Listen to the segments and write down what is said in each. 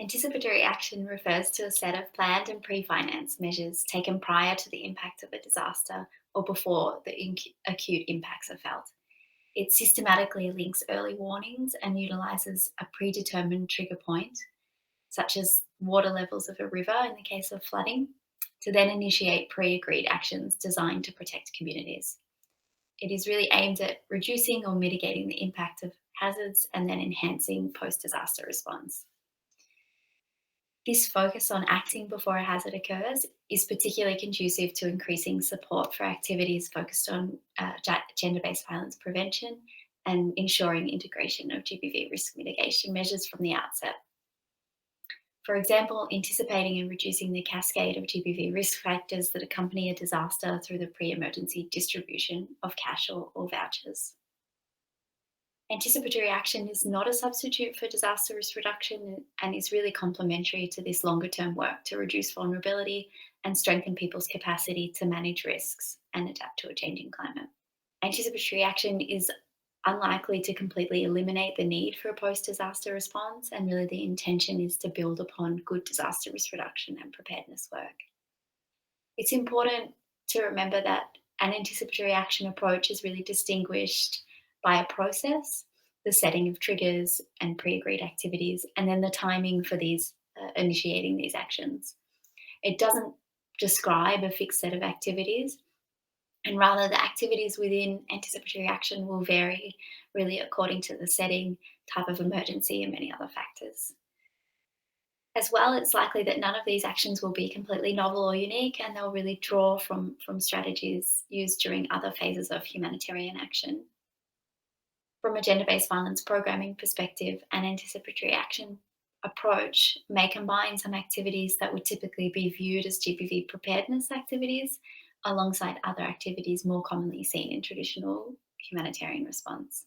Anticipatory action refers to a set of planned and pre-financed measures taken prior to the impact of a disaster or before the acute impacts are felt. It systematically links early warnings and utilises a predetermined trigger point, such as water levels of a river in the case of flooding, to then initiate pre-agreed actions designed to protect communities. It is really aimed at reducing or mitigating the impact of hazards and then enhancing post-disaster response. This focus on acting before a hazard occurs is particularly conducive to increasing support for activities focused on gender-based violence prevention and ensuring integration of GBV risk mitigation measures from the outset. For example, anticipating and reducing the cascade of GBV risk factors that accompany a disaster through the pre-emergency distribution of cash or vouchers. Anticipatory action is not a substitute for disaster risk reduction and is really complementary to this longer term work to reduce vulnerability and strengthen people's capacity to manage risks and adapt to a changing climate. Anticipatory action is unlikely to completely eliminate the need for a post-disaster response, and really the intention is to build upon good disaster risk reduction and preparedness work. It's important to remember that an anticipatory action approach is really distinguished by a process, the setting of triggers and pre-agreed activities, and then the timing for these initiating these actions. It doesn't describe a fixed set of activities, and rather the activities within anticipatory action will vary really according to the setting, type of emergency, and many other factors. As well, it's likely that none of these actions will be completely novel or unique, and they'll really draw from strategies used during other phases of humanitarian action. From a gender-based violence programming perspective, an anticipatory action approach may combine some activities that would typically be viewed as GBV preparedness activities alongside other activities more commonly seen in traditional humanitarian response.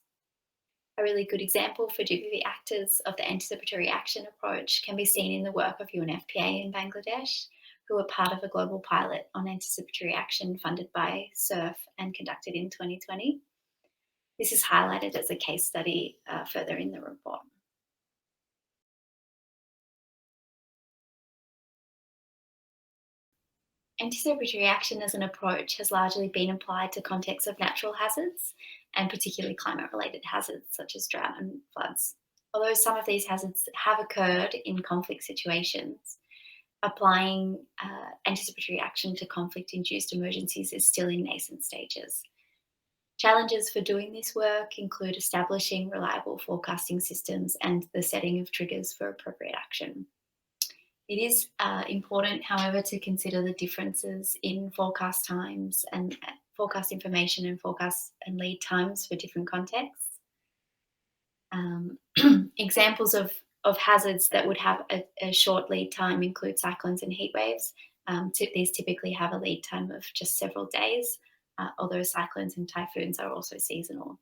A really good example for GBV actors of the anticipatory action approach can be seen in the work of UNFPA in Bangladesh, who are part of a global pilot on anticipatory action funded by SURF and conducted in 2020. This is highlighted as a case study further in the report. Anticipatory action as an approach has largely been applied to contexts of natural hazards, and particularly climate-related hazards such as drought and floods. Although some of these hazards have occurred in conflict situations, applying anticipatory action to conflict-induced emergencies is still in nascent stages. Challenges for doing this work include establishing reliable forecasting systems and the setting of triggers for appropriate action. It is important, however, to consider the differences in forecast times and forecast information and forecast and lead times for different contexts. Examples of hazards that would have a short lead time include cyclones and heat waves. These typically have a lead time of just several days, although cyclones and typhoons are also seasonal.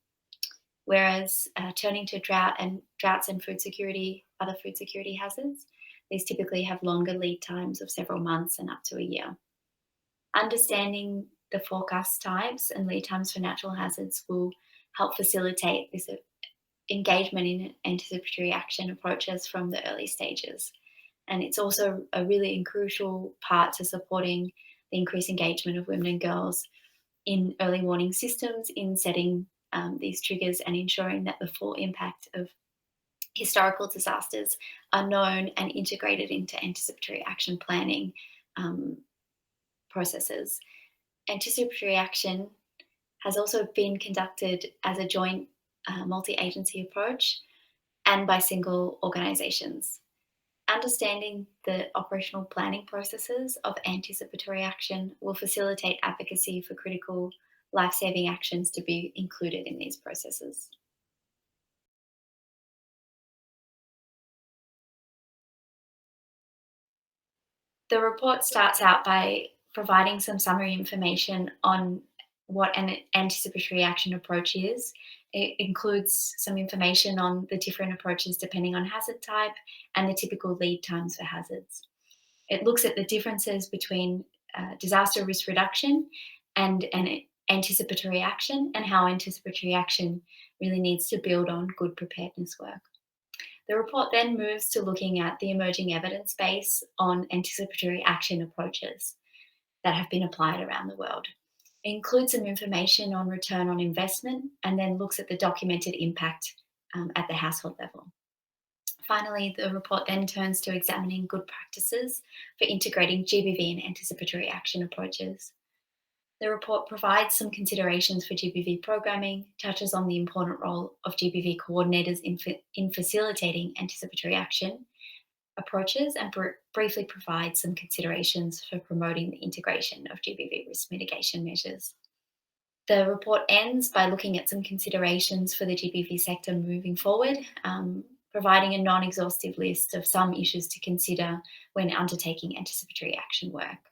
Whereas turning to droughts and food security, other food security hazards, these typically have longer lead times of several months and up to a year. Understanding the forecast types and lead times for natural hazards will help facilitate this engagement in anticipatory action approaches from the early stages. And it's also a really crucial part to supporting the increased engagement of women and girls in early warning systems, in setting these triggers and ensuring that the full impact of historical disasters are known and integrated into anticipatory action planning processes. Anticipatory action has also been conducted as a joint multi-agency approach and by single organisations. Understanding the operational planning processes of anticipatory action will facilitate advocacy for critical life-saving actions to be included in these processes. The report starts out by providing some summary information on what an anticipatory action approach is. It includes some information on the different approaches depending on hazard type and the typical lead times for hazards. It looks at the differences between disaster risk reduction and anticipatory action, and how anticipatory action really needs to build on good preparedness work. The report then moves to looking at the emerging evidence base on anticipatory action approaches that have been applied around the world. It includes some information on return on investment and then looks at the documented impact at the household level. Finally, the report then turns to examining good practices for integrating GBV and anticipatory action approaches. The report provides some considerations for GBV programming, touches on the important role of GBV coordinators in facilitating anticipatory action approaches, and briefly provides some considerations for promoting the integration of GBV risk mitigation measures. The report ends by looking at some considerations for the GBV sector moving forward, providing a non-exhaustive list of some issues to consider when undertaking anticipatory action work.